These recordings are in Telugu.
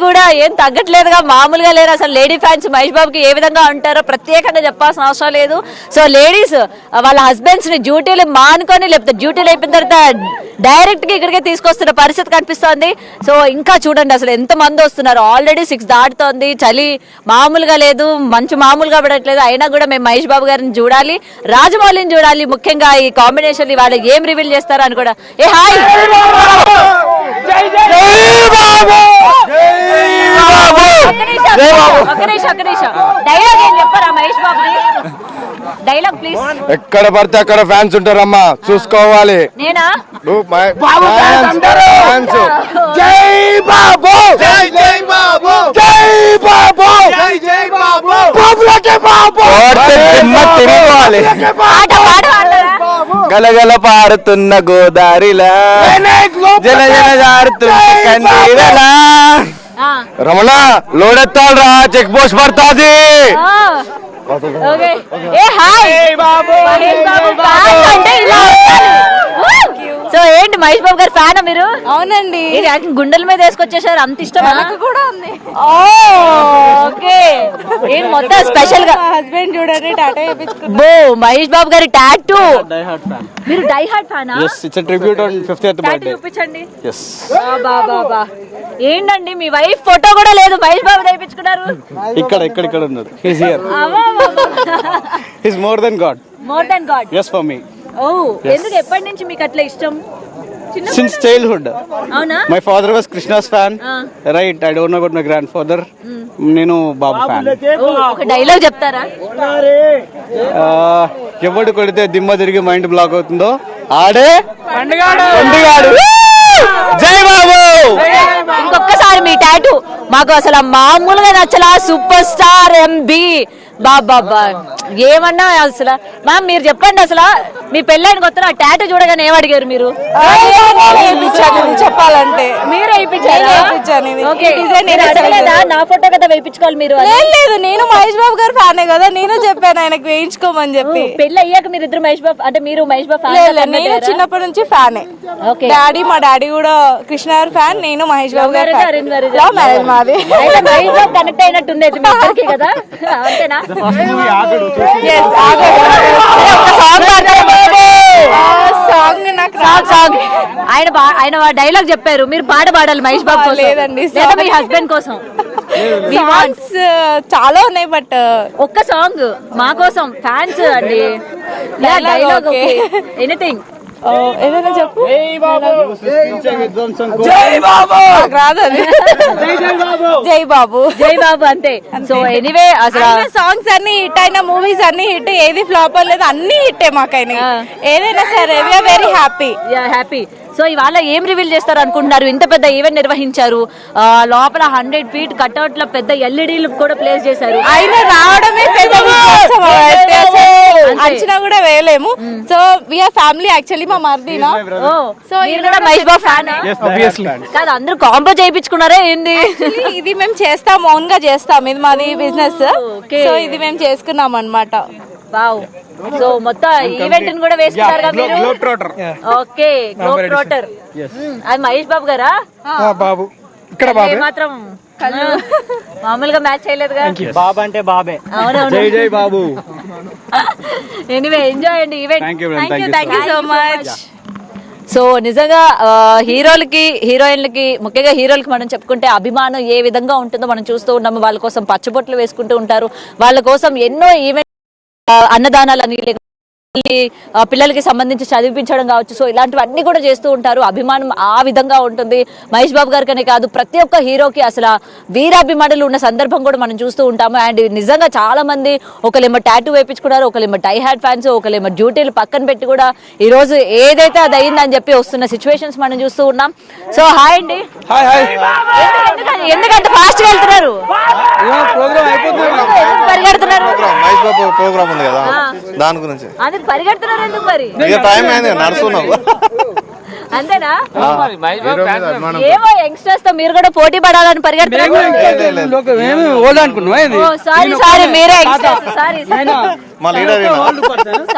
కూడా ఏం తగ్గట్లేదుగా, మామూలుగా లేరు అసలు. లేడీ ఫ్యాన్స్ మహేష్ బాబుకి ఏ విధంగా ఉంటారో ప్రత్యేకంగా చెప్పాల్సిన అవసరం లేదు. సో లేడీస్ వాళ్ళ హస్బెండ్స్ ని డ్యూటీలు మానుకొని లేకపోతే డ్యూటీలు అయిపోయిన తర్వాత డైరెక్ట్ గా ఇక్కడికే తీసుకొస్తున్న పరిస్థితి కనిపిస్తోంది. సో ఇంకా చూడండి అసలు ఎంత మంది వస్తున్నారు. ఆల్రెడీ 6 దాటుతోంది, చలి మామూలుగా లేదు, మంచు మామూలుగా పడట్లేదు. అయినా కూడా మేము మహేష్ బాబు గారిని చూడాలి, రాజమౌళిని చూడాలి. ముఖ్యంగా ఈ కాంబినేషన్ వాళ్ళు ఏం రివీల్ చేస్తారో అని కూడా. ఏ హాయ్ డైలాగ్ ఏం చెప్పారా మహేష్ బాబుని? Dialogue please. ఎక్కడ పడితే అక్కడ ఫ్యాన్స్ ఉంటారమ్మా, చూసుకోవాలి. నేనా? జై బాబు, జై జై బాబు, జై బాబు, జై జై బాబు, బాబులకే బాబు. తిరగాలి. గలగల పారుతున్న గోదారిలా, జల జల జారుతున్న కండీరలా. రమణ లోడెత్తాలరా, చెక్ పోస్ట్ పడుతుంది. సో ఏంటి మహేష్ బాబు గారు ఫ్యానా మీరు? అవునండి. గుండెల మీద వేసుకొచ్చేసారు, అంత ఇష్టం కూడా ఉంది. ఓకే. ఏం మొత్తం స్పెషల్ గా హస్బెండ్ చూడండి టాటూ చేయించుకున్నారు. బో మహేష్ బాబు గారి టాటూ. మీరు డై హార్ట్ ఫ్యానా? Yes, it's a tribute on 50th birthday. చూపించండి. Yes. బాబా ఏంటండి మీ వైఫ్ ఫోటో కూడా లేదు, మహేష్ బాబు తెప్పించుకున్నారు. ఇక్కడ ఉన్నాడు. He's here. He's more than God. More than God. Yes, for me. ఓ ఎందుకు ఎప్పటి నుంచి మీకు అట్లా ఇష్టం? Since childhood. అవునా? My father was Krishna's fan. Right, I don't know about my grandfather. నేను బాబు ఫ్యాన్. ఒక డైలాగ్ చెప్తారా? ఎవడు కొడితే దిమ్మ తిరిగి మైండ్ బ్లాక్ అవుతుందో ఆడే పండుగాడు. జై బాబు. ఇంకొకసారి మీ టాటూ మాకు అసలు మామూలుగా నచ్చలా. సూపర్ స్టార్ ఎంబీ బాబా ఏమన్నా అసలు. మ్యామ్ మీరు చెప్పండి, అసలు మీ పెళ్ళైన కొత్తలో ఆ టాటూ చూడగానే ఏమడిగారు మీరు? చెప్పాలంటే మీరే నా ఫోటో కదా వేయించుకోవాలి మీరు? లేదు, నేను మహేష్ బాబు గారు ఫ్యానే కదా, నేను చెప్పాను ఆయనకు వేయించుకోమని చెప్పి. పెళ్ళి అయ్యాక మీరు ఇద్దరు మహేష్ బాబు అంటే మీరు మహేష్ బాబు ఫ్యాన్? నేను చిన్నప్పటి నుంచి ఫ్యానే. మా డాడీ కూడా కృష్ణ గారు ఫ్యాన్, నేను మహేష్ బాబు గారు మ్యారేజ్ మాది. మహేష్ బాబు కనెక్ట్ అయినట్టుంది కదా, అంతేనా? సాంగ్ నాకు ఆయన డైలాగ్ చెప్పారు, మీరు పాడాలి మహేష్ బాబు. లేదండి, మీ హస్బెండ్ కోసం. చాలా ఉన్నాయి, బట్ ఒక్క సాంగ్ మా కోసం ఫ్యాన్స్ అండి. డైలాగ్ ఎనీథింగ్ ఏదైనా చెప్పు. జై బాబు అంతే. సో ఎనీవే అసలు సాంగ్స్ అన్ని హిట్ అయిన, మూవీస్ అన్ని హిట్, ఏది ఫ్లాప్ అవ్వలేదు, అన్ని హిట్టే మాకైనా. ఏదైనా సరే వీఆర్ వెరీ హ్యాపీ. సో ఇవాళ ఏం రివీల్ చేస్తారు అనుకుంటున్నారు? ఇంత పెద్ద ఈవెంట్ నిర్వహించారు, లోపల 100 feet కట్అవుట్ లో పెద్ద ఎల్ఈడీలు కూడా ప్లేస్ చేశారు. ఆయన రావడమే పెద్ద అంచనా కూడా వేయలేము. So we are family. యాక్చువల్లీ మా మర్దీనా. సో మీరు కూడా మహేష్ బాబు ఫ్యాన్ కాదు? అందరూ కాంబో చేయించుకున్నారా ఏంది? ఇది మేము చేస్తాం, ఓన్ గా చేస్తాం, ఇది మాది బిజినెస్. సో ఇది మేము చేసుకున్నాం అన్నమాట. వావ్. సో మొత్తం ఈవెంట్ కూడా వేసుకున్నారు కదా మీరు? Okay, globe trotter. అది మహేష్ బాబు గారా? బాబు ఇక్కడ బాబు మాత్రం మామూలుగా మ్యాచ్ చేయలేదుగా. బాబు అంటే బాబే. అవునవును. జై జై బాబు. ఎనీవే ఎంజాయ్ అండి event. Thank you so much. So నిజంగా హీరోలకి హీరోయిన్లకి, ముఖ్యంగా హీరోలకి మనం చెప్పుకుంటే అభిమానం ఏ విధంగా ఉంటుందో మనం చూస్తూ ఉన్నాము. వాళ్ళ కోసం పచ్చబొట్లు వేసుకుంటూ ఉంటారు, వాళ్ళ కోసం ఎన్నో ఈవెంట్, అన్నదానాలు అని, పిల్లలకి సంబంధించి చదివించడం కావచ్చు. సో ఇలాంటివన్నీ కూడా చేస్తూ ఉంటారు. అభిమానం ఆ విధంగా ఉంటుంది. మహేష్ బాబు గారికనే కాదు, ప్రతి ఒక్క హీరోకి అసలు వీరాభిమానులు ఉన్న సందర్భం కూడా మనం చూస్తూ ఉంటాము. అండ్ నిజంగా చాలా మంది ఒకళ్ళేమో టాటూ వేయించుకున్నారు, ఒకళ్ళేమో డై హార్ట్ ఫ్యాన్స్, ఒకళ్ళేమో డ్యూటీలు పక్కన పెట్టి కూడా ఈ రోజు ఏదైతే అది అయిందని చెప్పి వస్తున్న సిచ్యువేషన్స్ మనం చూస్తూ ఉన్నాం. సో హాయ్ అండి. ఎందుకంటే ఫాస్ట్ గా వెళ్తున్నారు, పరిగెడుతున్నారు? ప్రోగ్రామ్ ఉంది కదా, దాని గురించి పరిగెడుతున్నారు ఎందుకు మరి? అంతేనా? ఏమో యంగ్స్టర్స్ తో మీరు కూడా పోటీ పడాలని పరిగెడుతున్నారు. సారీ మీరే యంగ్స్టర్స్. సారీ మా లీడర్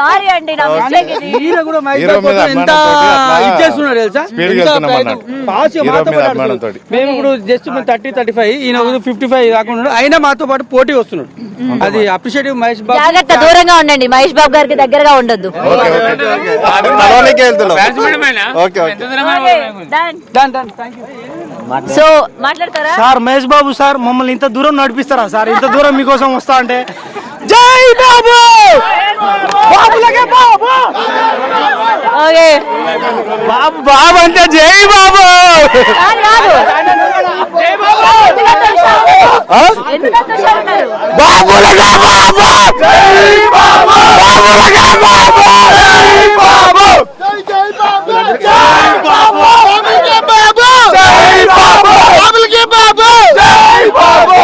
సారీ అండి నా mistake ఇది. ఈయన కూడా మహేష్ హీరో బాబు మీద కోసం ఎంత అభిమానంతోటి అట్లా ఇచ్చేస్తున్నాడు తెలుసా? స్పీడ్గా ఎంత వెళ్తున్నాం ప్రయత్నం. అన్నట్టు. పాస్ హీరో మాతో మీద పాటు అభిమానంతోటి. ఆడుతున్నాడు. మేము ఇప్పుడు జస్ట్ 30-35 ఈయన 55 కాకుండా అయినా మాతో పాటు పోటీ వస్తున్నాడు. అది అప్రిషియేటివ్ మహేష్ బాబు. జాగ్రత్త, దూరంగా ఉండండి, మహేష్ బాబు గారికి దగ్గరగా ఉండొద్దు. ఓకే ఓకే సో మాట్లాడతారా? సార్ మహేష్ బాబు సార్ మమ్మల్ని ఇంత దూరం నడిపిస్తారా సార్? ఇంత దూరం మీకోసం వస్తా అంటే జై బాబు బాబులకే బాబు ఓకే బాబు బాబు అంటే జై బాబు ఎందుకంత షావున్నారు? బాబులకే బాబు జై బాబు బాబులకే బాబు జై బాబు జై బాబు జై బాబు బాబులకే బాబు జై బాబు బాబులకే బాబు జై బాబు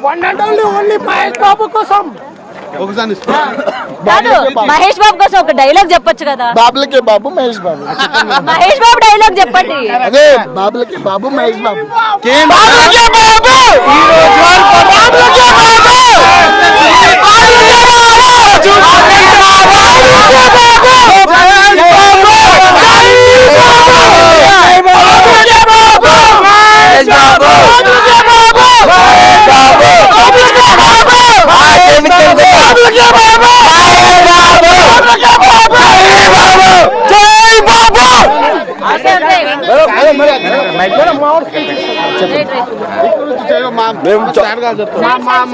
one and only Mahesh Babu కోసం కాదు, మహేష్ బాబు కోసం ఒక డైలాగ్ చెప్పొచ్చు కదా. బాబులకే బాబు మహేష్ బాబు మహేష్ బాబు డైలాగ్ చెప్పండి. అదే బాబులకే బాబు మహేష్ బాబు బాబులకే బాబు ఈ రోజు బాబులకే బాబు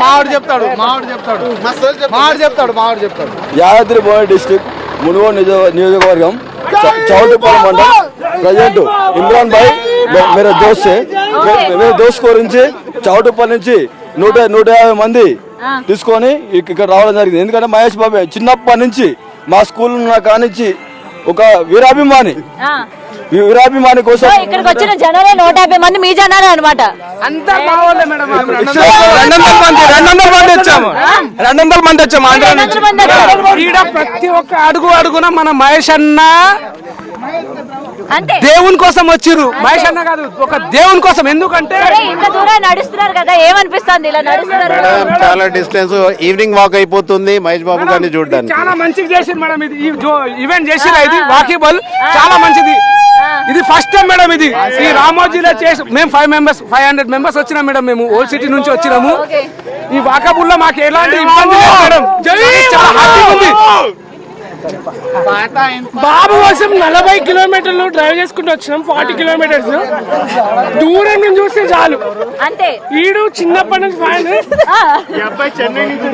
మావాడు చెప్తాడు యాదాద్రి భువనగిరి డిస్ట్రిక్ట్ మునుగోడు నియోజకవర్గం చౌటుపల్లి మండలం ప్రజెంట్ ఇమ్రాన్ భాయ్ मेरे दोस्त से मेरे दोस्त గురించి చౌటుపల్లి నుంచి 150 మంది తీసుకొని ఇక్కడ రావడం జరిగింది. ఎందుకంటే మహేష్ బాబు చిన్నప్పటి నుంచి మా స్కూల్ ఉన్న కానించి ఒక వీరాభిమాని కోసం సో ఇక్కడికి వచ్చిన జనాలే 150 మంది మీ జనాలే అనమాట. అంతా బాగోలే మేడం. 200 మంది వచ్చాము 200 మంది వచ్చాము ఆంధ్ర నుంచి. ఈడ ప్రతి ఒక్క అడుగు అడుగున మన మహేష్ అన్న అంతే. దేవుని కోసం వచ్చిర్రు. మహేష్ అన్న కాదు, ఒక దేవుని కోసం. ఎందుకంటే సరే, ఇంత దూరం నడుస్తున్నారు కదా, ఏమనిపిస్తుంది ఇలా నడుస్తున్నారు? చాలా డిస్టెన్స్, ఈవినింగ్ వాక్ అయిపోతుంది మహేష్ బాబు గారిని చూడడానికి. చాలా మంచిగా చేసింది మేడం. ఇది ఈవెంట్ చేసిరా, ఇది వాకిబుల్ చాలా మంచిది. ఇది ఫస్ట్ టైం మేడం. ఇది ఈ రామోజీలో చేసి మేము 500 మెంబర్స్ వచ్చినాం మేడం. మేము ఓల్డ్ సిటీ నుంచి వచ్చినాము. ఈ వాకబుల్ లో మాకు ఎలాంటి ఇబ్బంది లేదు మేడం. చాలా హ్యాపీగా ఉంది. బాబు కోసం 40 కిలోమీటర్లు డ్రైవ్ చేసుకుంటూ వచ్చినాం. 40 కిలోమీటర్స్ దూరం నుంచి చూస్తే చాలు. అంతే. ఈడు చిన్నప్పటి నుంచి ఫ్యాన్. చెన్నై నుంచి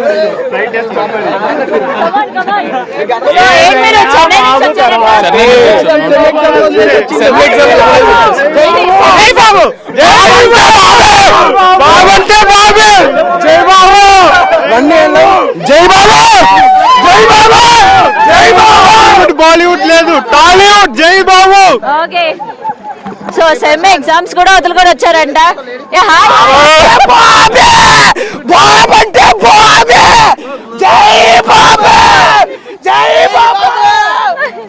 వచ్చారు. బాలీవుడ్ లేదు, టాలీవుడ్. జై Babu. Okay, so sem exams కూడా వదులుకొని వచ్చారంట.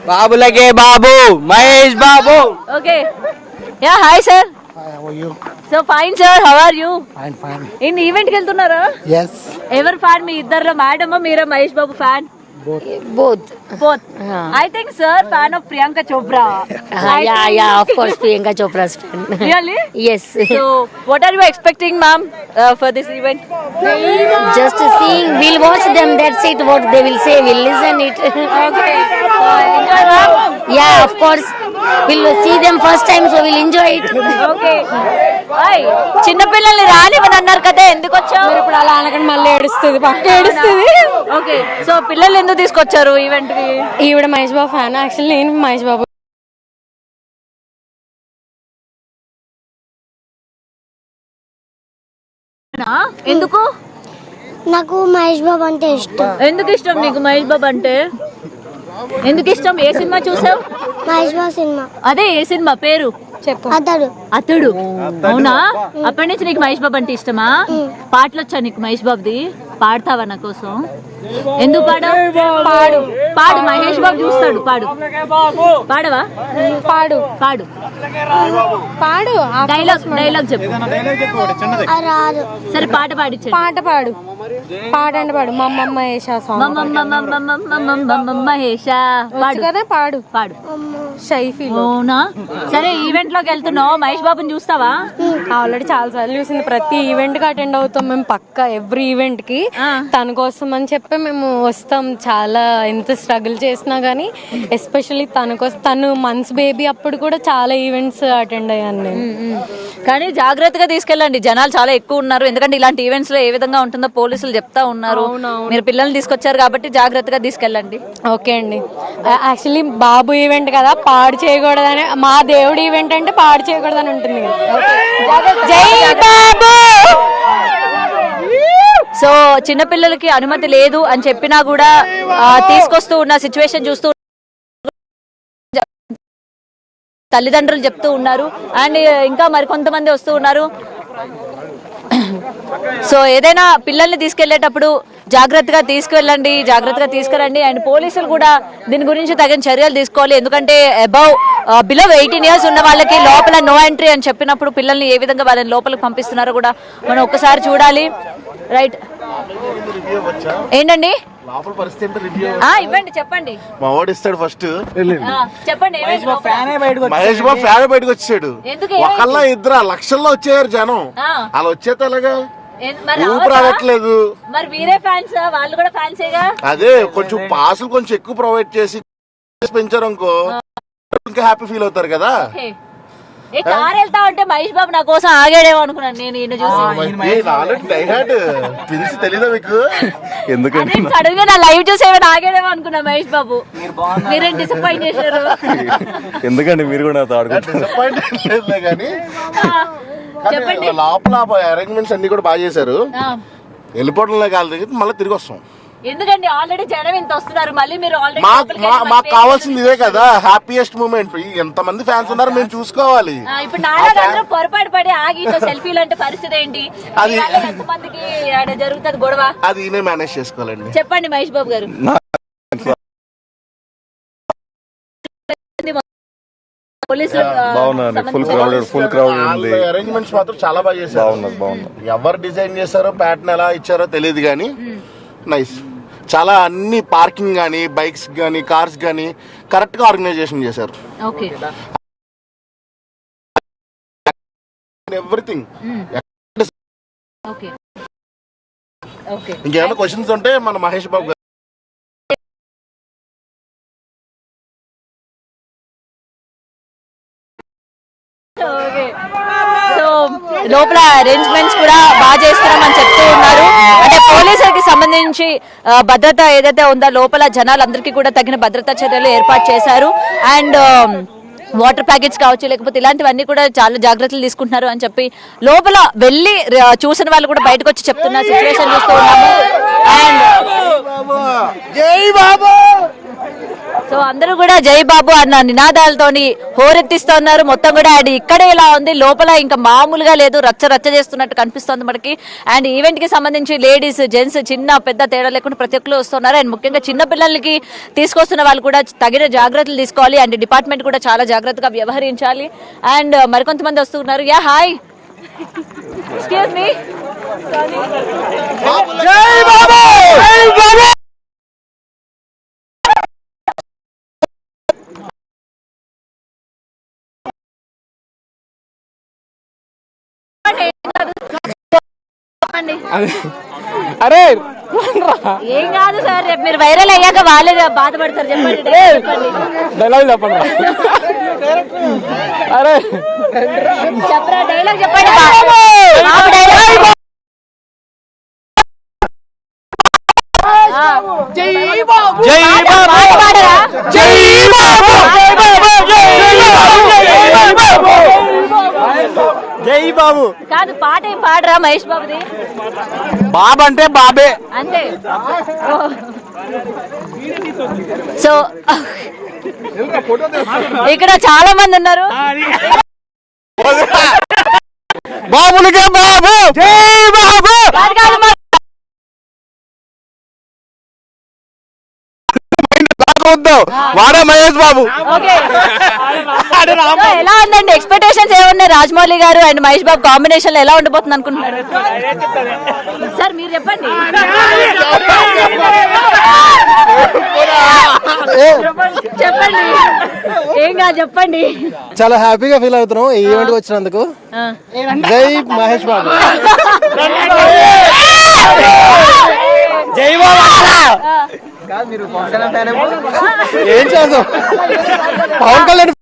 బాబులకే Babu Mahesh Babu. Okay, ya hi sir. So fine sir, how are you? In event కి వెళ్తున్నారా? ఎవరు ఫ్యాన్ మీ ఇద్దరులో? మేడమ్ మీరా Mahesh Babu fan? Both. I think sir fan of Priyanka Chopra. Yeah, of course Priyanka Chopra's fan. Really? Yes. So what are you expecting, ma'am, for this event? Just seeing, we'll watch them, that's it. What they will say, we'll listen it. Okay. Enjoy, ma'am. Yeah, of course. We'll see them first time, so we'll enjoy it. Okay. Ay, చిన్న పిల్లల్ని రానివని అన్నారు కదా, ఎందుకు వచ్చావు? ఇప్పుడు అలా అనకండి, మళ్ళీ ఏడుస్తుంది, పక్క ఏడుస్తుంది. ఓకే, సో పిల్లలు ఎందుకు తీసుకొచ్చారు ఈవెంట్ కి? ఈవిడ మహేష్ బాబు ఫ్యాన్. యాక్చువల్లీ నేను మహేష్ బాబు. ఎందుకు? నాకు మహేష్ బాబు అంటే ఇష్టం. ఎందుకు ఇష్టం నీకు మహేష్ బాబు అంటే? ఎందుకు ఇష్టం? ఏ సినిమా చూసావు? మహేష్ బాబు సినిమా. అదే, ఏ సినిమా పేరు చెప్పు. అతడు. అవునా? అప్పటి నుంచి నీకు మహేష్ బాబు అంటే ఇష్టమా? పాటలు వచ్చా నీకు మహేష్ బాబుది? పాడతావా నా కోసం? ఎందుకు పాడు పాడు మహేష్ బాబు చూస్తాడు పాడు పాడవా పాడు పాడు పాడు డైలాగ్ చెప్పు రాదు. సరే పాట పాడిచ్చండి పాట పాడు పాడండి పాడు మమ్మమ్మ ఏషా సాంగ్ మహేష పాడు కదా పాడు పాడు షైఫీ అవునా సరే ఈవెంట్ లోకి వెళ్తున్నావు మహేష్ బాబుని చూస్తావా ఆల్రెడీ చాలా సార్లు చూసింది ప్రతి ఈవెంట్ కి అటెండ్ అవుతాం మేము పక్కా ఎవ్రీ ఈవెంట్ కి తన కోసం అని చెప్పి మేము వస్తాం చాలా ఎంత స్ట్రగుల్ చేసినా గానీ ఎస్పెషల్లీ తన కోసం తను మంత్స్ బేబీ అప్పుడు కూడా చాలా ఈవెంట్స్ అటెండ్ అయ్యాను నేను కానీ జాగ్రత్తగా తీసుకెళ్ళండి జనాలు చాలా ఎక్కువ ఉన్నారు ఎందుకంటే ఇలాంటి ఈవెంట్స్ లో ఏ విధంగా ఉంటుందో పోలీసులు చెప్తా ఉన్నారు మీరు పిల్లల్ని తీసుకొచ్చారు కాబట్టి జాగ్రత్తగా తీసుకెళ్ళండి ఓకే అండి యాక్చువల్లీ బాబు ఈవెంట్ కదా పాడు చేయకూడదని మా దేవుడి ఈవెంట్ అంటే పాడు చేయకూడదని ఉంటుంది జై బాబు సో చిన్నపిల్లలకి అనుమతి లేదు అని చెప్పినా కూడా తీసుకొస్తూ ఉన్న సిచ్యువేషన్ చూస్తూ తల్లిదండ్రులు చెప్తూ ఉన్నారు అండ్ ఇంకా మరికొంతమంది వస్తూ ఉన్నారు సో ఏదైనా పిల్లల్ని తీసుకెళ్లేటప్పుడు జాగ్రత్తగా తీసుకువెళ్ళండి జాగ్రత్తగా తీసుకురండి అండ్ పోలీసులు కూడా దీని గురించి తగిన చర్యలు తీసుకోవాలి ఎందుకంటే బిలో 18 years ఉన్న వాళ్ళకి లోపల నో ఎంట్రీ అని చెప్పినప్పుడు పిల్లల్ని ఏ విధంగా వాళ్ళని లోపలికి పంపిస్తున్నారో కూడా మనం ఒక్కసారి చూడాలి రైట్ ఏంటండి ఇవ్వండి చెప్పండి మా వాడు ఇస్తాడు ఫస్ట్ చెప్పండి మహేష్ బాబు ఫ్యాన్ బయటకు వచ్చాడు ఒకళ్ళ ఇద్దరు లక్షల్లో వచ్చేయారు జనం అలా వచ్చేది అలాగా ఊపు రావట్లేదు మరి వీరే ఫ్యాన్స్ వాళ్ళు కూడా ఫ్యాన్సేగా అదే కొంచెం పాసులు కొంచెం ఎక్కువ ప్రొవైడ్ చేసి పెంచారు అనుకో ఇంకా హ్యాపీ ఫీల్ అవుతారు కదా ఏ కార్ వెళ్తా ఉంటే మహేష్ బాబు నా కోసం ఆగాడేమో అనుకున్నాను నేను ఈయన చూసి తెలీదా మీకు ఎందుకంటే సడన్ గా నా లైవ్ చూసి ఏమైనా ఆగాడేమో అనుకున్నా మహేష్ బాబు మీరేం డిసప్పాయింట్ చేశారు ఎందుకండి మీరు కూడా డిసప్పాయింట్ కానీ చెప్పండి లోపల అరేంజ్మెంట్స్ అన్ని కూడా బాగా చేశారు వెళ్ళిపోవడంలో కాదు మళ్ళీ తిరిగి వస్తాం ఎందుకండి ఆల్రెడీ జనం ఇంత వస్తున్నారు మళ్ళీ మీరు మాకు కావాల్సింది ఇదే కదా హ్యాపీయెస్ట్ మూమెంట్ ఎంతమంది ఫ్యాన్స్ ఉన్నారు మేము చూసుకోవాలి ఇప్పుడు నాలుగు పొరపాటు పడి ఆగి సెల్ఫీలు అంటే పరిస్థితి ఏంటి అది ఎంతమందికి జరుగుతుంది గొడవ అది ఈయనే మేనేజ్ చేసుకోవాలండి చెప్పండి మహేష్ బాబు గారు అరేంజ్మెంట్స్ మాత్రం చాలా బాగా చేశారు ఎవరు డిజైన్ చేశారో ప్యాటర్న్ ఎలా ఇచ్చారో తెలియదు కానీ నైస్ చాలా అన్ని పార్కింగ్ గానీ బైక్స్ గానీ కార్స్ గానీ కరెక్ట్ గా ఆర్గనైజేషన్ చేశారు ఎవ్రీథింగ్ ఇంకేమైనా క్వశ్చన్స్ ఉంటే మన మహేష్ బాబు సో లోపల అరేంజ్మెంట్స్ కూడా బాగా చేస్తున్నామని చెప్తూ ఉన్నారు అంటే పోలీసులకి సంబంధించి భద్రత ఏదైతే ఉందో లోపల జనాలందరికీ కూడా తగిన భద్రతా చర్యలు ఏర్పాటు చేశారు అండ్ వాటర్ ప్యాకెట్స్ కావచ్చు లేకపోతే ఇలాంటివన్నీ కూడా చాలా జాగ్రత్తలు తీసుకుంటున్నారు అని చెప్పి లోపల వెళ్ళి చూసిన వాళ్ళు కూడా బయటకు వచ్చి చెప్తున్న సిచ్యువేషన్ చూస్తూ ఉన్నాము అండ్ జై బాబు సో అందరూ కూడా జై బాబు అన్న నినాదాలతోని హోరెత్తిస్తున్నారు మొత్తం కూడా అండ్ ఇక్కడే ఇలా ఉంది లోపల ఇంకా మామూలుగా లేదు రచ్చ చేస్తున్నట్టు కనిపిస్తోంది మనకి అండ్ ఈవెంట్ కి సంబంధించి లేడీస్ జెంట్స్ చిన్న పెద్ద తేడా లేకుండా ప్రతి ఒక్కరు వస్తున్నారు అండ్ ముఖ్యంగా చిన్న పిల్లలకి తీసుకొస్తున్న వాళ్ళు కూడా తగిన జాగ్రత్తలు తీసుకోవాలి అండ్ డిపార్ట్మెంట్ కూడా చాలా జాగ్రత్తగా వ్యవహరించాలి అండ్ మరికొంతమంది వస్తున్నారు యా హాయ్ ఎక్స్క్యూజ్ మీ జై బాబు అరే ఏం కాదు సార్ రేపు మీరు వైరల్ అయ్యాక వాళ్ళే బాధపడతారు చెప్పండి డైలాగ్ చెప్పండి అరే చెప్పరా డైలాగ్ చెప్పండి జై బాబు జై బాబు జై బాబు జై బాబు కాదు పాట ఏం పాడరా మహేష్ బాబుది బాబు అంటే బాబే అంతే సో ఇక్కడ చాలా మంది ఉన్నారు బాబులకే బాబు జై బాబు బాగుందో వాడే మహేష్ బాబు. ఓకే. సో ఎలా ఉందండి, ఎక్స్పెక్టేషన్స్ ఏమున్నాయి రాజమౌళి గారు అండ్ మహేష్ బాబు కాంబినేషన్ లో ఎలా ఉండబోతుంది అనుకుంటున్నారు? సార్ మీరు చెప్పండి. చెప్పండి, ఏం కాదు చెప్పండి. చాలా హ్యాపీగా ఫీల్ అవుతున్నాం ఈ ఈవెంట్ వచ్చినందుకు. జై మహేష్ బాబు. జై బాబా. ఏం చేద్దాం, పవన్ కళ్యాణ్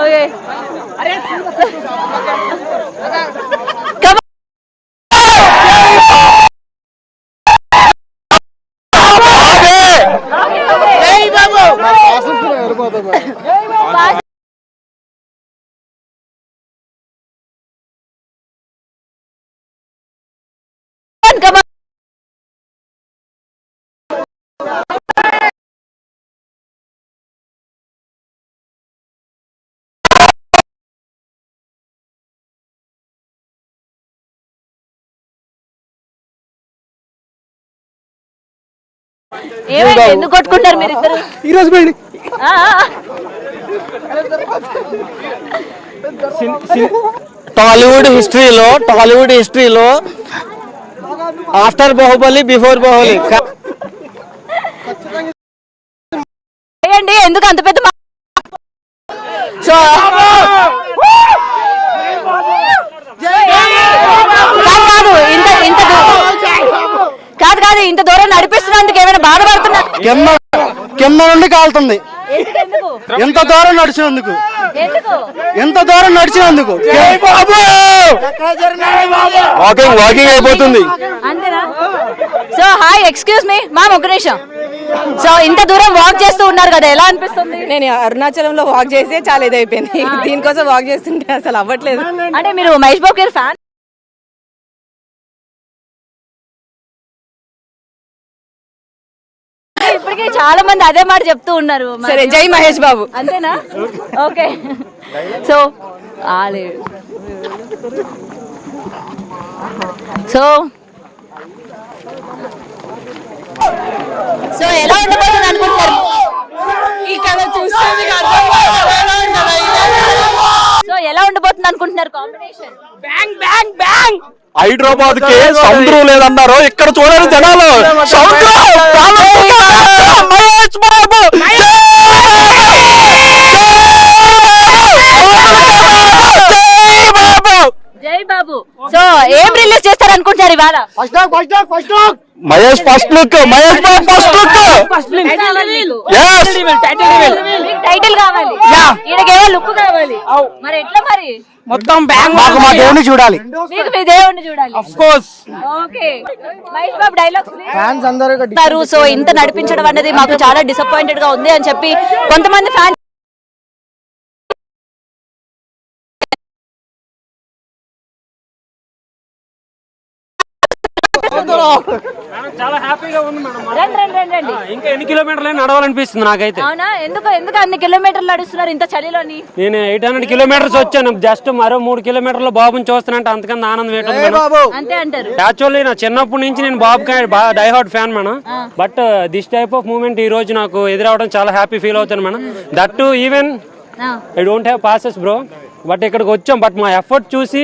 ఓకే. ఏమైంది, ఎందుకు కొట్టుకుంటారు మీరు ఇద్దరు ఈరోజు పోయింది. టాలీవుడ్ హిస్టరీలో ఆఫ్టర్ బాహుబలి బిఫోర్ బాహుబలి. ఏంటి ఎందుకు అంత పెద్ద సో కాదు ఇంత దూరం నడిపిస్తున్నందుకు ఏమైనా బాధపడుతున్నా? కింద నుండి కాలుతుంది ఎంత దూరం నడిచినందుకు. వాకింగ్ అయిపోతుంది. అంతేనా? So hi, excuse me ma'am, ఒక నిమిషం. సో ఇంత దూరం వాక్ చేస్తూ ఉన్నారు కదా, ఎలా అనిపిస్తుంది? నేను అరుణాచలంలో వాక్ చేస్తే చాలా ఇదైపోయింది, దీనికోసం వాక్ చేస్తుంటే అసలు అవ్వట్లేదు. అంటే మీరు మహేష్ బాబు గారి ఫ్యాన్? ఇప్పటికే చాలా మంది అదే మాట చెప్తూ ఉన్నారు. సరే, జై మహేష్ బాబు. అంతేనా? ఓకే. సో సో సో ఎలా ఉండబోతుంది అనుకుంటారు? సో ఎలా ఉండబోతుంది అనుకుంటున్నారు combination? Bang bang bang. Hyderabad కి సముద్రం లేదన్నారు, ఇక్కడ చూడాలి జనాలు. మహేష్ బాబు జై బాబు. సో ఏం రిలీజ్ చేస్తారు అనుకుంటారు ఇవాళ? Mahesh first look, Mahesh Babu first look. Title కావాలి, ఈయనకేమో లుక్ కావాలి. మరి ఎట్లా మరి? మొత్తం బ్యాంక్ మాకు మా దేవుని చూడాలి. మీకు మీ దేవుడిని చూడాలి. Of course. Okay. Mahesh Babu dialogues fans అందరూ సో ఇంత నడిపించడం అనేది మాకు చాలా డిసప్పాయింటెడ్ గా ఉంది అని చెప్పి కొంతమంది ఫ్యాన్స్ చాలా హ్యాపీగా ఉంది మేడం. రండి. ఇంకా ఎన్ని కిలోమీటర్లు నడవాలనిపిస్తుంది నాకైతే. అవునా? ఎందుకు అన్ని కిలోమీటర్లు నడుస్తున్నారు ఇంత చలిలోని? నేను 800 కిలోమీటర్స్ వచ్చాను, జస్ట్ మరో 3 కిలోమీటర్లు బాబుని చూస్తానంటే అంతకన్నా ఆనందం ఏంటో. అంతే అంటారు. యాక్చువల్లీ నా చిన్నప్పటి నుంచి నేను బాబుకి die hard fan madam. But this type of moment ఈ రోజు నాకు ఎదురవడం చాలా హ్యాపీ ఫీల్ అవుతాను madam. That to even I don't have passes bro, but ఇక్కడికి వచ్చాం. బట్ మా ఎఫర్ట్ చూసి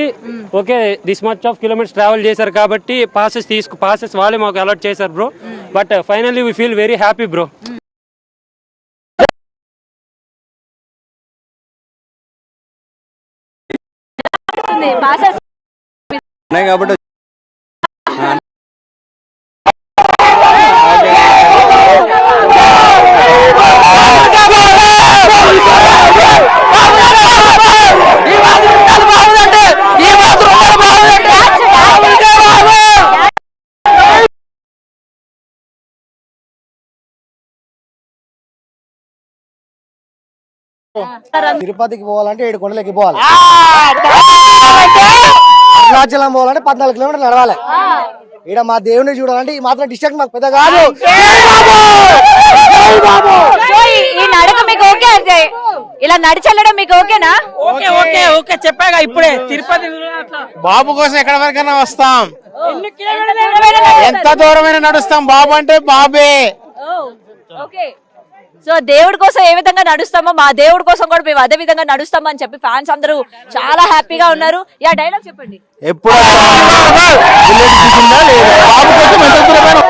okay this much of kilometres travel చేశారు కాబట్టి పాసెస్ వాళ్ళే మాకు అలాట్ చేశారు bro. But finally we feel very happy bro. కాబట్టి తిరుపతికి పోవాలంటే 7 కొండలకి పోవాలి. భద్రాచలం పోవాలంటే 14 కిలోమీటర్లు నడవాలి. ఇక్కడ మా దేవుని చూడాలంటే ఈ మాత్రం డిస్ట్రిక్ట్ మాకు పెద్ద కాదు. సో ఈ నడక మీకు ఓకే అయితే ఇలా నడిచెళ్ళడం మీకు ఓకేనా? ఓకే ఓకే ఓకే చెప్పాగా ఇప్పుడే తిరుపతి బాబు కోసం ఎక్కడ వరకైనా వస్తాం, ఎంత దూరమైనా నడుస్తాం. బాబు అంటే బాబే. ఓకే. సో దేవుడి కోసం ఏ విధంగా నడుస్తామో మా దేవుడి కోసం కూడా మేము అదే విధంగా నడుస్తామని చెప్పి ఫ్యాన్స్ అందరూ చాలా హ్యాపీగా ఉన్నారు. యా డైలాగ్ చెప్పండి. ఎప్పుడు బాబు కోసం ఎంత దూరమైన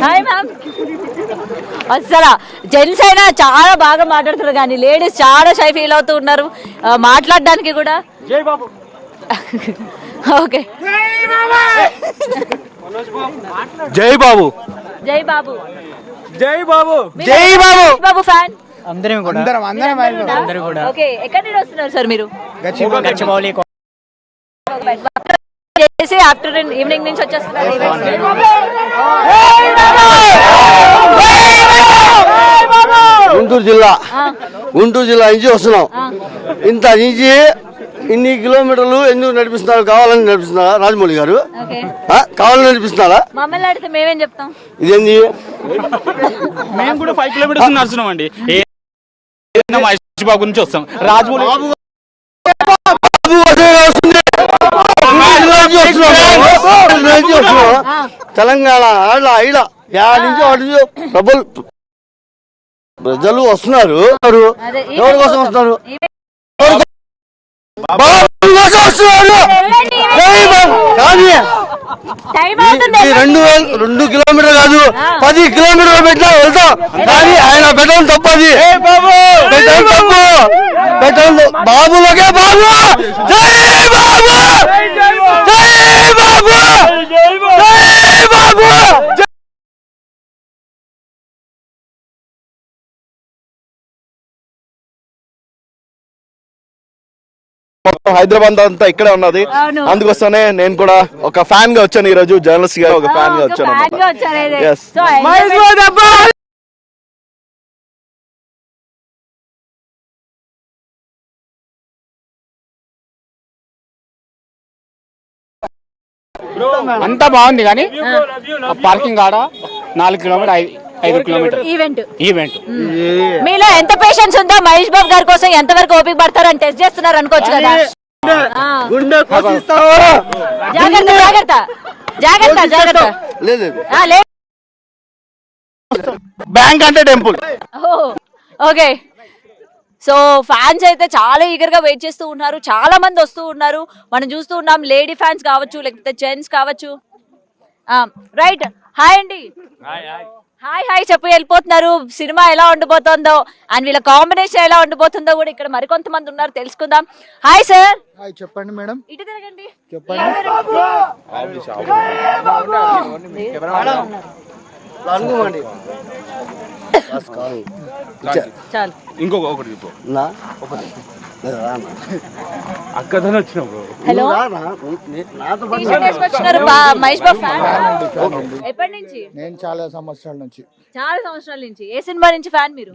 హాయ్ మ్యామ్. అసలు జెంట్స్ అయినా చాలా బాగా మాట్లాడుతున్నారు కానీ లేడీస్ చాలా షై ఫీల్ అవుతూ ఉన్నారు మాట్లాడడానికి కూడా. ఓకే. జై బాబు, జై బాబు, జై బాబు, జై బాబు. బాబు ఫ్యాన్ అందరం కూడా. ఓకే. ఎక్కడి నుండి వస్తున్నారు సార్ మీరు? గచ్చిబౌలి చేసి ఆఫ్టర్నూన్ ఈవినింగ్ నుంచి వచ్చేస్తున్నారు. గుంటూరు జిల్లా నుంచి వస్తున్నాం. ఇంత నుంచి ఇన్ని కిలోమీటర్లు ఎందుకు నడిపిస్తున్నారు? కావాలని నడిపిస్తున్నారా రాజమౌళి గారు? కావాలని నడిపిస్తున్నారా? మమ్మల్ని అడిగితే మేమేం చెప్తాం? ఇదేంది? మేము కూడా 5 కిలోమీటర్స్ నడుస్తున్నాం అండి. మహేష్ బాబు నుంచి వస్తాం. రాజమౌళి తెలంగాణ ఆడ నుంచి ప్రజలు వస్తున్నారు. ఎవరి కోసం వస్తున్నారు? కానీ 2 కిలోమీటర్ కాదు 10 కిలోమీటర్లు పెట్టినా వెళ్తాం. కానీ ఆయన పెట్టడం తప్పది. పెట్టడం బాబులకే బాబు. జై బాబు, జై బాబు, జై బాబు. మొత్తం హైదరాబాద్ అంతా ఇక్కడే ఉన్నది. అందుకోసమే నేను కూడా ఒక ఫ్యాన్ గా వచ్చాను. ఈ రోజు జర్నలిస్ట్ గా ఒక ఫ్యాన్ గా వచ్చాను. అంతా బాగుంది కానీ పార్కింగ్ ఆడ 4 కిలోమీటర్ 5 కిలోమీటర్ ఈవెంట్. మీలో ఎంత పేషెన్స్ ఉందో మహేష్ బాబు గారి కోసం ఎంత వరకు ఓపిక పడతారు అని టెస్ట్ చేస్తున్నారు అనుకోవచ్చు కదా. జాగ్రత్త జాగ్రత్త జాగ్రత్త జాగ్రత్త. బ్యాంక్ అంటే టెంపుల్. ఓకే. సో ఫ్యాన్స్ అయితే చాలా ఈగర్ గా వెయిట్ చేస్తూ ఉన్నారు. చాలా మంది వస్తూ ఉన్నారు. మనం చూస్తూ ఉన్నాం లేడీ ఫ్యాన్స్ కావచ్చు లేకపోతే జెంట్స్ కావచ్చు. రైట్. హాయ్ అండి. హాయ్ హాయ్ చెప్పి వెళ్ళిపోతున్నారు. సినిమా ఎలా ఉండబోతుందో అండ్ వీళ్ళ కాంబినేషన్ ఎలా ఉండబోతుందో కూడా ఇక్కడ మరికొంతమంది ఉన్నారు తెలుసుకుందాం. Hi sir. హాయ్ చెప్పండి మేడం. ఇటు తిరగండి. చెప్పండి. చాలు. ఇంకొకటి అక్కడనే వచ్చినప్పుడు హలో వచ్చినారు మహేష్ బాబు ఫ్యాన్. ఎప్పటి నుంచి? నేను చాలా సంవత్సరాల నుంచి. చాలా సంవత్సరాల నుంచి. ఏ సినిమా నుంచి ఫ్యాన్ మీరు?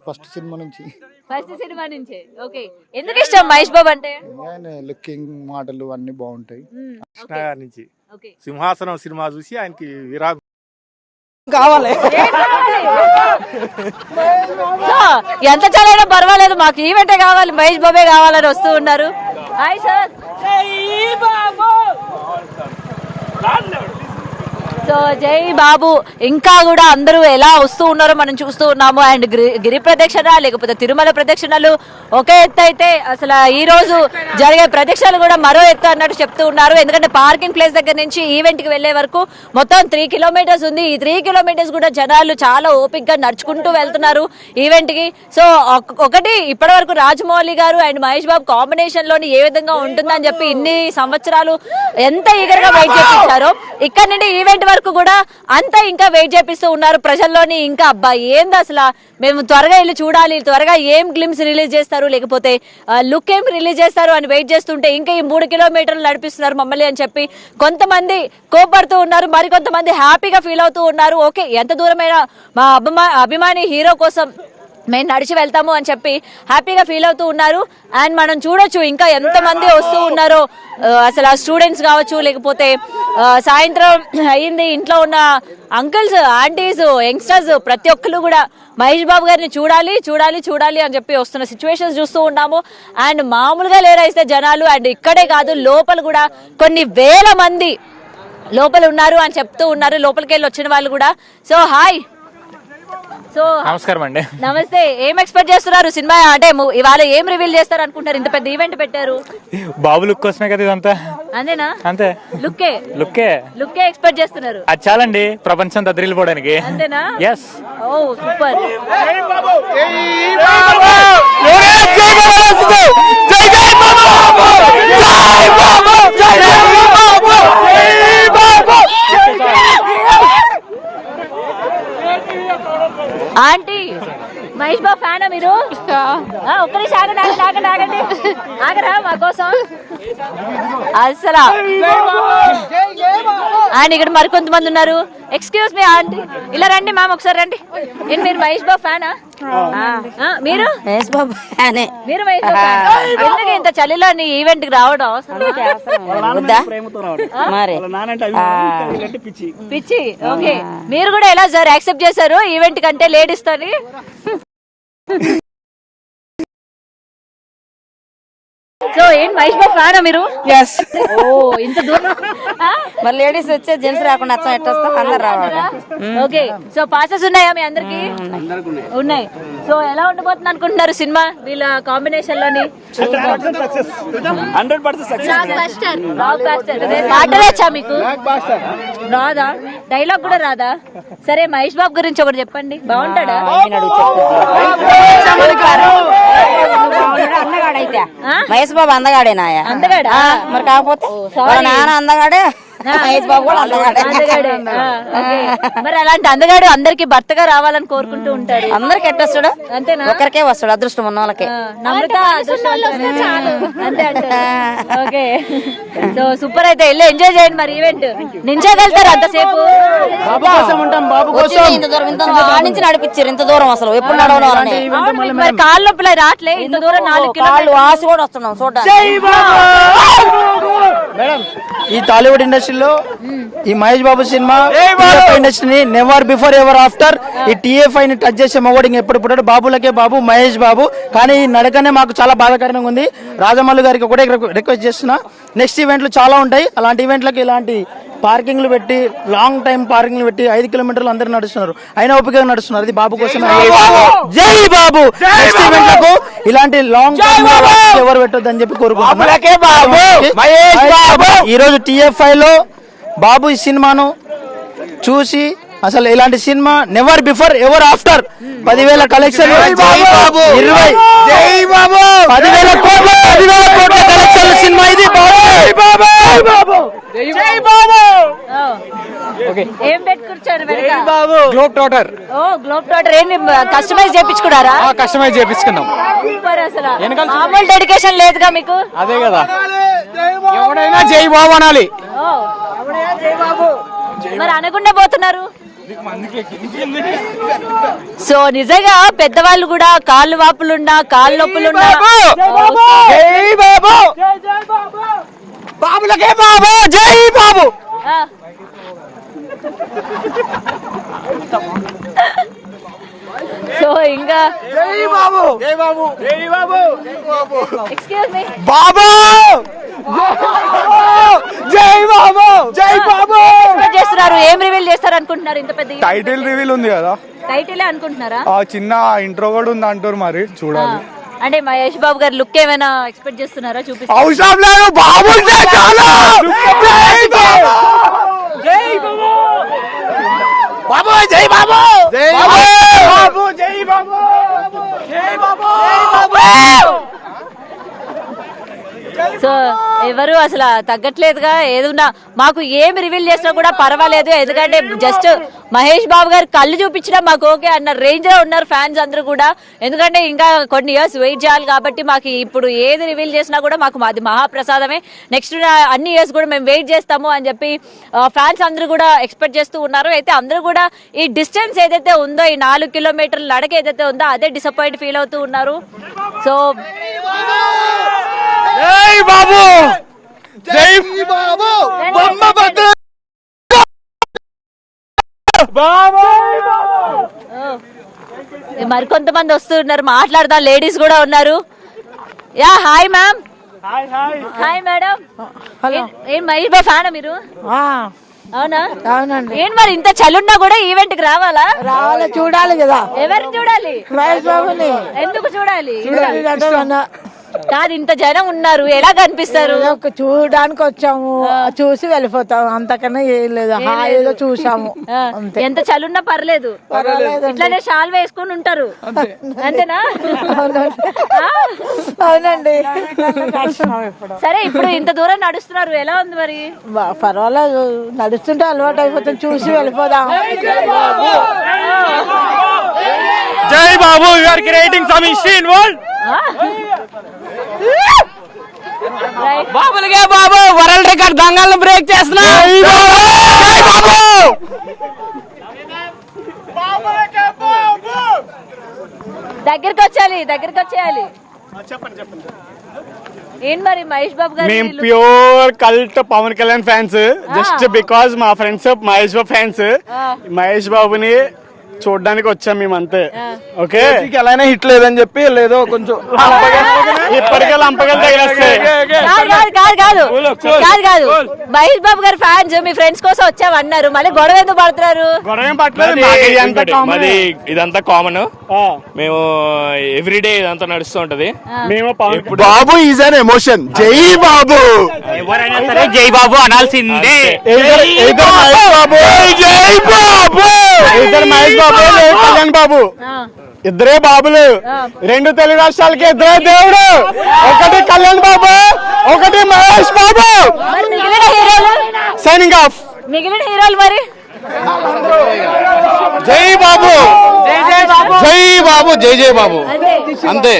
ఫస్ట్ సినిమా నుంచి. ఫస్ట్ సినిమా నుంచే. ఓకే. ఎందుకు ఇష్టం మహేష్ బాబు అంటే? లుకింగ్ మాటలు అన్ని బాగుంటాయి. నుంచి సింహాసనం సినిమా చూసి ఆయనకి విరాగం కావాలి. ఎంత చాలైనా పర్వాలేదు మాకు ఈవెంటే కావాలి మహేష్ బాబే కావాలని వస్తూ ఉన్నారు. Hi sir. సో జై బాబు. ఇంకా కూడా అందరూ ఎలా వస్తూ ఉన్నారో మనం చూస్తూ ఉన్నాము. అండ్ గిరి ప్రదక్షిణ లేకపోతే తిరుమల ప్రదక్షిణలు ఒకే ఎత్తు అయితే అసలు ఈ రోజు జరిగే ప్రదక్షిణలు కూడా మరో ఎత్తు అన్నట్టు చెప్తూ ఉన్నారు. ఎందుకంటే పార్కింగ్ ప్లేస్ దగ్గర నుంచి ఈవెంట్ కి వెళ్లే వరకు మొత్తం 3 కిలోమీటర్స్ ఉంది. ఈ 3 కిలోమీటర్స్ కూడా జనాలు చాలా ఓపిక్ గా నడుచుకుంటూ వెళ్తున్నారు ఈవెంట్ కి. సో ఒకటి ఇప్పటి వరకు రాజమౌళి గారు అండ్ మహేష్ బాబు కాంబినేషన్ లోని ఏ విధంగా ఉంటుందని చెప్పి ఇన్ని సంవత్సరాలు ఎంత ఈగర్ గా వెయిట్ చేయించారో ఇక్కడ నుండి ఈవెంట్ వరకు వరకు కూడా అంతా ఇంకా వెయిట్ చేపిస్తూ ఉన్నారు ప్రజల్లోని. ఇంకా అబ్బా ఏంది అసలు, మేము త్వరగా వెళ్ళి చూడాలి, త్వరగా ఏం గ్లిమ్స్ రిలీజ్ చేస్తారు, లేకపోతే లుక్ ఏం రిలీజ్ చేస్తారు అని వెయిట్ చేస్తుంటే ఇంకా ఈ 3 కిలోమీటర్లు నడిపిస్తున్నారు మమ్మల్ని అని చెప్పి కొంతమంది కోపడుతూ ఉన్నారు, మరికొంతమంది హ్యాపీగా ఫీల్ అవుతూ ఉన్నారు. ఓకే, ఎంత దూరమైనా మా అభిమాని హీరో కోసం మేము నడిచి వెళ్తాము అని చెప్పి హ్యాపీగా ఫీల్ అవుతూ ఉన్నారు. అండ్ మనం చూడొచ్చు ఇంకా ఎంతమంది వస్తూ ఉన్నారో, అసలు ఆ స్టూడెంట్స్ కావచ్చు, లేకపోతే సాయంత్రం అయ్యింది ఇంట్లో ఉన్న అంకుల్స్, ఆంటీస్, యంగ్స్టర్స్ ప్రతి ఒక్కరు కూడా మహేష్ బాబు గారిని చూడాలి చూడాలి చూడాలి అని చెప్పి వస్తున్న సిచ్యువేషన్స్ చూస్తూ ఉన్నాము. అండ్ మామూలుగా లేరైతే జనాలు, అండ్ ఇక్కడే కాదు లోపల కూడా కొన్ని వేల మంది లోపల ఉన్నారు అని చెప్తూ ఉన్నారు, లోపలికి వెళ్ళి వచ్చిన వాళ్ళు కూడా. సో హాయ్, సో నమస్కారం అండి. నమస్తే. ఏం ఎక్స్పెక్ట్ చేస్తున్నారు సినిమా అంటే ఇవాళ ఏం రివీల్ చేస్తారు అనుకుంటారు? ఇంత పెద్ద ఈవెంట్ పెట్టారు, బాబు లుక్ కోసమే కదా ఇదంతా. అంతేనా? అంతే, లుక్కే ఎక్స్పెక్ట్ చేస్తున్నారు. అది చాలండి ప్రపంచం తద్రిల్లిపోవడానికి. అంతేనా? ఎస్. ఓ సూపర్. ఆంటీ మహేష్ బాబు ఫ్యానా మీరు? ఒక్కరి ఆగండి, ఆగరా మా కోసం అసలు. అండ్ ఇక్కడ మరికొంతమంది ఉన్నారు. ఎక్స్క్యూజ్ మీ ఆంటీ, ఇలా రండి మ్యామ్, ఒకసారి రండి. మీరు మహేష్ బాబు ఫ్యానా? మీరు మహేష్ బాబు ఫ్యానే. మీరు మహేష్ బాబు ఫ్యానా? ఎందుకు ఇంత చలిలో నీ ఈవెంట్ కి రావడం పిచ్చి? ఓకే, మీరు కూడా ఎలా సార్ యాక్సెప్ట్ చేశారు ఈవెంట్ కంటే లేడీస్ తోని? సో ఏంటి మహేష్ బాబు ఫ్యానా మీరు? ఓ ఇంత దూరం. మరి లేడీస్ వచ్చే జెంట్స్ రాకుండా ఎట్టొస్తాం, అందరు రావాలి. ఓకే, సో పాసెస్ ఉన్నాయా మీ అందరికి? ఉన్నాయి. సో ఎలా ఉండబోతుంది అనుకుంటున్నారు సినిమా వీళ్ళ కాంబినేషన్ లోని? మాట్లాడచ్చా మీకు? రాదా? డైలాగ్ కూడా రాదా? సరే మహేష్ బాబు గురించి ఒకటి చెప్పండి, బాగుంటాడా? మహేష్ బాబు అందగాడేనా? అందగాడా? మరి కాకపోతే నాన్న అందగాడే, మహేష్ బాబు కూడా అందగాడే. మరి అలాంటి అందగాడు అందరికి భర్తగా రావాలని కోరుకుంటూ ఉంటారు. అందరికి ఎట్టొస్తాడు? అంతేనా? ఒకరికే వస్తాడు, అదృష్టం ఉన్న వాళ్ళకి. నమ్రత అంతే అంటారు. Okay, so super. అయితే వెళ్ళి ఎంజాయ్ చేయండి మరి ఈవెంట్. నించోగలుగుతారు అంతసేపు? ఇంత దూరం నుంచి నడిపించారు, ఇంత దూరం అసలు ఎప్పుడు నడవని మరి కాళ్ళ నొప్పులు రావట్లే? ఇంత దూరం 4 కిలోమీటర్లు ఆశ కూడా వస్తున్నాం చూడండి. మేడం, ఈ టాలీవుడ్ ఇండస్ట్రీలో ఈ మహేష్ బాబు సినిమా ఇండస్ట్రీని నెవర్ బిఫోర్ ఎవర్ ఆఫ్టర్ ఈ TFI ని టచ్ చేసే మగోడింగ్ ఎప్పుడు పుట్టాడు? బాబులకే బాబు మహేష్ బాబు. కానీ ఈ నడకనే మాకు చాలా బాధాకరంగా ఉంది. రాజమౌళి గారికి ఒకటే రిక్వెస్ట్ చేస్తున్నా, నెక్స్ట్ ఈవెంట్లు చాలా ఉంటాయి, అలాంటి ఈవెంట్లకు ఇలాంటి పార్కింగ్లు పెట్టి లాంగ్ టైం పార్కింగ్లు పెట్టి 5 కిలోమీటర్లు అందరూ నడుస్తున్నారు, అయినా ఓపికగా నడుస్తున్నారు. అది బాబు కోసం. జై బాబు. నెక్స్ట్ ఈవెంట్లకు ఇలాంటి లాంగ్ టైం ఎవరు పెట్టొద్దు అని చెప్పి కోరుకుంటున్నాను. ఈ రోజు TFI లో బాబు ఈ సినిమాను చూసి అసలు ఇలాంటి సినిమా never before ever after 10,000 collection, 10,000 కోట్ల కలెక్షన్ సినిమా ఇది. ఏం పెట్టుకొచ్చారు? Globe trotter. Oh globe trotter. ఏంటి కస్టమైజ్ చేయించుకున్నారా? కస్టమైజ్ చేయించుకున్నాం. సూపర్. అసలు మామూలు డెడికేషన్ లేదుగా మీకు? అదే కదా, ఎవడైనా జై బాబు అనాలి. మరి అనకుండా పోతున్నారు. సో నిజంగా పెద్దవాళ్ళు కూడా కాళ్ళు వాపులున్నా కాళ్ళు నొప్పులున్నా జై బాబు, బాబులకే బాబు, జై బాబు. సో ఇంకా ఎక్స్క్యూజ్ మీ బాబు, జై బాబు, జై బాబు చేస్తున్నారు. ఏం రివీల్ చేస్తారు అనుకుంటున్నారు? ఇంత పెద్ద టైటిల్ రివీల్ ఉంది కదా, టైటిలే అనుకుంటున్నారా? చిన్న ఇంట్రో కూడా ఉంది అంటారు, మరి చూడాలి. అంటే మహేష్ బాబు గారి లుక్ ఏమైనా ఎక్స్పెక్ట్ చేస్తున్నారా? చూపిస్తారు. అవసరం లేదు, బాబు బాబు, జై బాబు, జై బాబు, జై బాబు, జై బాబు, జై బాబు. సో ఎవరు అసలు తగ్గట్లేదుగా. ఏదున్నా మాకు ఏమి రివీల్ చేసినా కూడా పర్వాలేదు, ఎందుకంటే జస్ట్ మహేష్ బాబు గారు కళ్ళు చూపించినా మాకు ఓకే అన్న రేంజ్ లో ఉన్నారు ఫ్యాన్స్ అందరూ కూడా. ఎందుకంటే ఇంకా కొన్ని ఇయర్స్ వెయిట్ చేయాలి కాబట్టి మాకు ఇప్పుడు ఏది రివీల్ చేసినా కూడా మాకు అది మహాప్రసాదమే. నెక్స్ట్ అన్ని ఇయర్స్ కూడా మేము వెయిట్ చేస్తాము అని చెప్పి ఫ్యాన్స్ అందరూ కూడా ఎక్స్పెక్ట్ చేస్తూ ఉన్నారు. అయితే అందరూ కూడా ఈ డిస్టెన్స్ ఏదైతే ఉందో, ఈ 4 కిలోమీటర్ల నడక ఏదైతే ఉందో అదే డిసప్పాయింట్ ఫీల్ అవుతూ ఉన్నారు. సో జై బాబు, జై బాబు, బొమ్మ బద్ద బాబు. మరికొంతమంది వస్తున్నారు, మాట్లాడదాం. లేడీస్ కూడా ఉన్నారు. Yeah hi ma'am. Hi madam. ఏం మహేష్ బాబు ఫ్యానా మీరు? అవునా? అవునండి. ఏం మరి ఇంత చలున్నా కూడా ఈవెంట్ కి రావాలా? రావాలి, చూడాలి కదా. ఎవరిని చూడాలి? మహేష్ బాబుని. ఎందుకు చూడాలి? చూడాలి. కాదు, ఇంత జనం ఉన్నారు, ఎలా కనిపిస్తారు? చూడడానికి వచ్చాము, చూసి వెళ్ళిపోతాము, అంతకన్నా ఏం లేదు. హాయిగా చూసాము. ఎంత చలున్నా పర్లేదు, ఇట్లానే షాల్ వేసుకొని ఉంటారు, అంతేనా? అవునండి. సరే, ఇప్పుడు ఇంత దూరం నడుస్తున్నారు, ఎలా ఉంది మరి? పర్వాలేదు, నడుస్తుంటే అలవాటు అయిపోతుంది, చూసి వెళ్ళిపోదాం. జై Babu, you are creating some history in world. బాబులకే బాబు, వరల్డ్ రికార్డ్ దంగల్ని బ్రేక్ చేస్తున్నా. దగ్గరికి వచ్చేయాలి. ఏంటి మరి మహేష్ బాబు గారు? మేము pure cult Pawan Kalyan fans, just because మా ఫ్రెండ్స్ మహేష్ బాబు ఫ్యాన్స్. మహేష్ బాబుని చూడడానికి వచ్చాం మేము, అంతే. ఓకే, ఎలానే హిట్ లేదని చెప్పి లేదో కొంచెం ఇప్పటికే లంపగలు తగిలేస్తాయి. కాదు, మహేష్ బాబు గారు ఫ్యాన్స్ మీ ఫ్రెండ్స్ కోసం వచ్చామన్నారు, మళ్ళీ గొడవ ఎందుకు పడుతున్నారు? గొడవ ఏం పట్టలేదు, మాది ఇదంతా కామన్. మేము ఎవ్రీడే ఇదంతా నడుస్తూ ఉంటది. మేము బాబు ఈజ్ అన్ ఎమోషన్. జై బాబు, ఎవరైనా సరే జై బాబు అనాల్సిందే. ఇద్దరు మహేష్ బాబు, కళ్యాణ్ బాబు, ఇద్దరే బాబులు. 2 తెలుగు రాష్ట్రాలకి ఇద్దరే దేవుడు. ఒకటి కళ్యాణ్ బాబు, ఒకటి మహేష్ బాబు. మిగిలిన హీరోలు, సైనింగ్ ఆఫ్. మిగిలిన హీరోలు మరి? జై బాబు, జై బాబు, జై బాబు, అంతే,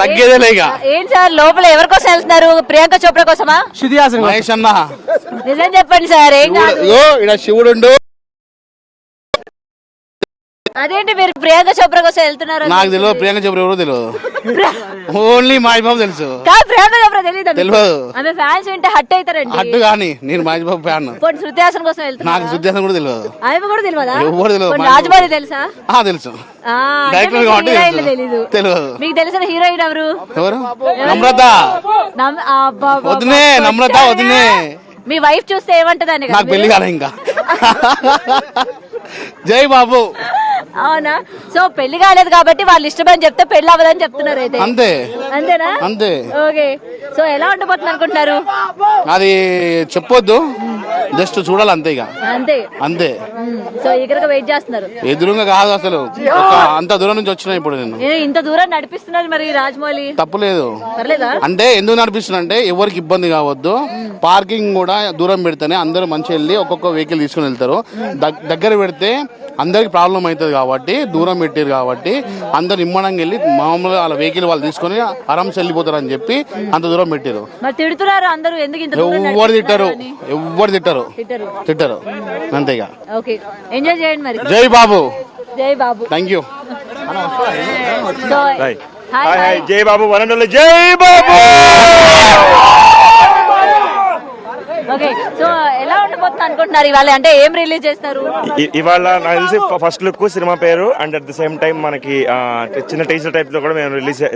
తగ్గేదే లేక. ఏంటి సార్, లోపల ఎవరి కోసం వెళ్తున్నారు? ప్రియాంక చోప్రా కోసమా? మహేష్ అన్న, నిజం చెప్పండి సార్, ఏం కాదు. ఇక్కడ శివుడు. అదేంటి మీరు ప్రియాంక చోప్రా కోసం వెళ్తున్నారు? నాకు తెలియదు, ప్రియాంక చోప్రా ఎవరో తెలియదు, ఓన్లీ మహేష్ బాబు తెలుసు. ప్రియాంక చోప్రా తెలియదు? తెలియదు. ఆమె ఫ్యాన్స్ వింటే హట్ అవుతారండి. అడ్డు కానీ నేను మహేష్ బాబు ఫ్యాన్. శృతి హాసన్ కోసం వెళ్తున్నారు? నాకు శృతి హాసన్ కూడా తెలియదు. ఆమె కూడా తెలియదా? ఎవరు తెలియదు. రాజమౌళి తెలుసా? తెలుసు, డైరెక్టర్ కాబట్టి తెలీదు. తెలియదు. మీకు తెలిసిన హీరోయిన్ ఎవరు? ఎవరు? నమ్రత. వదినే, నమ్రత వదినే. మీ వైఫ్ చూస్తే ఏమంటదని? నాకు పెళ్లి కాలే ఇంకా. జై బాబు. అవునా? సో పెళ్లి కాలేదు కాబట్టి వాళ్ళు ఇష్టమని చెప్తే పెళ్లి అవ్వదని చెప్తున్నారు అయితే? అంతేనా? అంతే. ఓకే, సో ఎలా ఉండబోతుంది అనుకుంటున్నారు? అది చెప్పొద్దు, జస్ట్ చూడాలి అంతే, ఇక అంతే. సో ఈగర్గా వెయిట్ చేస్తున్నారు? ఎదురుగా కాదు అసలు, అంత దూరం నుంచి వచ్చినా ఇప్పుడు నేను. ఇంత దూరం నడిపిస్తున్నారు మరి రాజమౌళి? తప్పులేదు. పర్లేదా? అంటే ఎందుకు నడిపిస్తున్నా అంటే ఎవరికి ఇబ్బంది కావద్దు, పార్కింగ్ కూడా దూరం పెడితేనే అందరూ మంచిగా వెళ్ళి ఒక్కొక్క వెహికల్ తీసుకుని వెళ్తారు. దగ్గర పెడితే అందరికి ప్రాబ్లం అవుతుంది కాబట్టి దూరం పెట్టారు కాబట్టి అందరు నిమ్మడంగా వెళ్ళి మామూలుగా వాళ్ళ వెహికల్ వాళ్ళు తీసుకొని ఆరామ్స్ వెళ్ళిపోతారు అని చెప్పి అంత దూరం పెట్టారు. తిడుతున్నారు అందరూ, ఎందుకు ఇంత దూరం? ఎవరు తిట్టరు అంతేగా. ఓకే, ఎంజాయ్ చేయండి మరి. జై బాబు. జై బాబు. Thank you. జై బాబు, వరంగల్ జై బాబు. ఓకే, సో ఎలా ఉండబోతుంది అనుకుంటున్నారు ఇవాళ? అంటే ఏం రిలీజ్ చేస్తారు ఇవాళ? నాకు తెలిసి ఫస్ట్ లుక్ సినిమా పేరు and at the same time మనకి చిన్న టీజర్ టైప్ లో కూడా మేము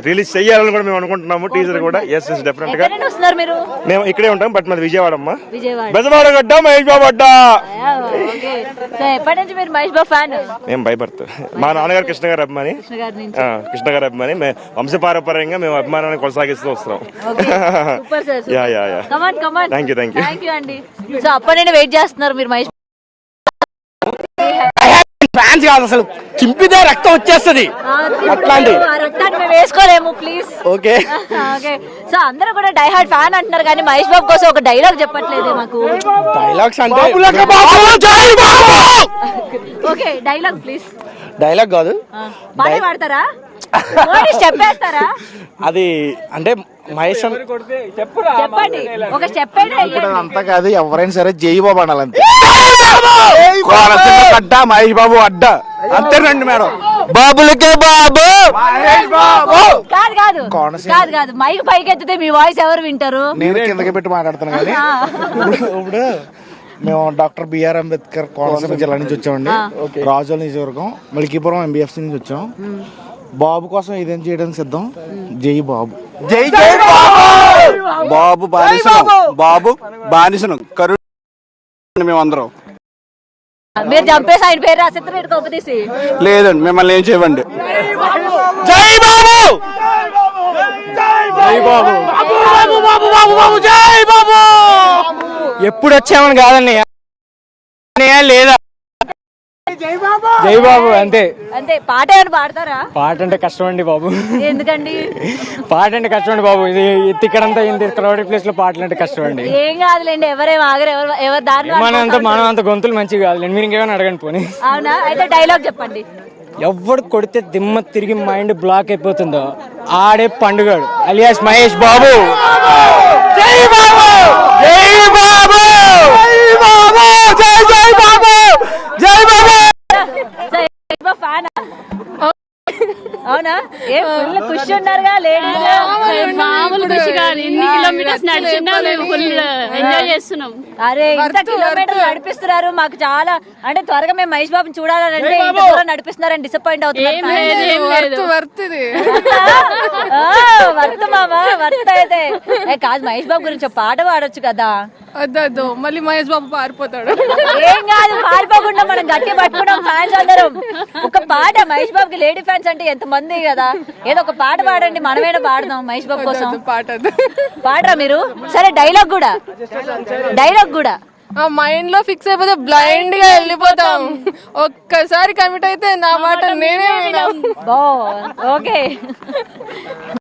రిలీజ్ చేయాలని కూడా మేము అనుకుంటున్నాము. టీజర్ కూడా ఎస్ డెఫినెట్ గా. వస్తున్నారు మీరు? మేము ఇక్కడే ఉంటాం, బట్ మాది విజయవాడ అమ్మా. బెజవాడ గడ్డ మహేష్ బాబు అడ్డ. సో ఎప్పటి నుంచి మీరు మహేష్ బాబు ఫ్యాన్? మేము బై బర్త్. మా నాన్నగారు కృష్ణ గారు అభిమాని. కృష్ణ గారు అభిమాని. వంశపారంపర్యంగా మేము అభిమానాన్ని కొనసాగిస్తూ వస్తున్నాం. Thank you. థ్యాంక్ యూ అండి. సో అప్పటి నుండి వెయిట్ చేస్తున్నారు మీరు మహేష్? ఫ్యాన్స్ కాదు అసలు, చింపితే రక్తం వచ్చేస్తుంది అట్లాంటి. ఆ రక్తాన్ని మేము వేసుకోలేము ప్లీజ్. ఓకే ఓకే, సో అందరూ కూడా డై హార్డ్ ఫ్యాన్ అంటున్నారు కానీ మహేష్ బాబు కోసం ఒక డైలాగ్ చెప్పట్లేదు మాకు. డైలాగ్స్ అంటే ఓకే, డైలాగ్ ప్లీజ్. డైలాగ్ కాదు, పాట పాడతారా? చెప్పేస్తారా? అది అంటే మహేష్ చెప్పండి, ఒక స్టెప్ అంతా కాదు, ఎవరైనా సరే జై బాబు అనాలంతే. అడ్డ మహేష్ బాబు అడ్డ అంతేనండి మేడం. బాబులకే బాబు కాదు కాదు కాదు కాదు, మైక్ పైకి ఎత్తితే మీ వాయిస్ ఎవరు వింటారు? నేను కిందకి పెట్టి మాట్లాడుతున్నాను కానీ ఇప్పుడు మేము డాక్టర్ బిఆర్ అంబేద్కర్ కోనసీమ జిల్లా నుంచి వచ్చామండి. రాజోల్ నియోజకవర్గం మల్కీపురం ఎంబీఎఫ్సి నుంచి వచ్చాం. బాబు కోసం ఇదేం చేయడానికి సిద్ధం. జై బాబు, జై జై బాబు. బాబు బానిసను, బాబు బానిసను కరుణ మేమందరం. మీరు చంపేసి ఆయన పేరు రాసేస్తారు కొప్పదీసి. లేదండి, మిమ్మల్ని ఏం చేయవండి. జై బాబు, జై బాబు, జై బాబు. ఎప్పుడు వచ్చామని కాదండి లేదా, జై బాబు అంతే. అంతే. పాట ఏమైనా పాడతారా? పాట అంటే కష్టం అండి బాబు. ఎందుకండి? పాట అంటే కష్టం అండి బాబు. ఇది ఇక్కడంతా ఇంత క్రౌడెడ్ ప్లేస్ లో పాటలు అంటే కష్టం అండి. ఏం కాదులేండి, ఎవరేం ఆగరు, ఎవరు దారి మనం అంత గొంతులు మంచిగా కాదులేండి. మీరు ఇంకేమైనా అడగండి పోనీ. అవునా? అయితే డైలాగ్ చెప్పండి. ఎవడు కొడితే దిమ్మ తిరిగి మైండ్ బ్లాక్ అయిపోతుందో ఆడే పండుగాడు అలియాస్ మహేష్ బాబు. జై బాబు, జై బాబు, జై బాబు, జై జై బాబు, జై బాబు. ఫ్యానా? అవునా? ఏ ఫుల్ ఖుషి ఉన్నారుగా లేడీస్? మామూలు ఖుషి కాదు, ఎన్ని కిలోమీటర్స్ నడిచినా మేము ఫుల్ ఎంజాయ్ చేస్తున్నాం. అరే ఇంత కిలోమీటర్లు నడిపిస్తున్నారు, మాకు చాలా అంటే త్వరగా మేము మహేష్ బాబుని చూడాలంటే ఇంత దూరం నడిపిస్తున్నారని డిసప్పాయింట్ అవుతున్నాం. వర్త్ మామా, వర్త్ అయితే కాదు. మహేష్ బాబు గురించి ఒక పాట పాడొచ్చు కదా. వద్దు, మళ్ళీ మహేష్ బాబు పారిపోతాడు. ఏం కాదు, పారిపోకుండా మనం గట్టి పట్టుకున్నాం ఫ్యాన్స్ అందరం. ఒక పాట మహేష్ బాబుకి లేడీ ఫ్యాన్స్ అంటే ఎంత మంది కదా, ఏదో ఒక పాట పాడండి, మనమేనా పాడదాం మహేష్ బాబు కోసం. పాడరా మీరు? సరే డైలాగ్ కూడా, డైలాగ్ కూడా. మైండ్ లో ఫిక్స్ అయిపోతే బ్లైండ్ గా వెళ్ళిపోతాం. ఒక్కసారి కమిట్ అయితే నా మాట నేనే. ఓకే.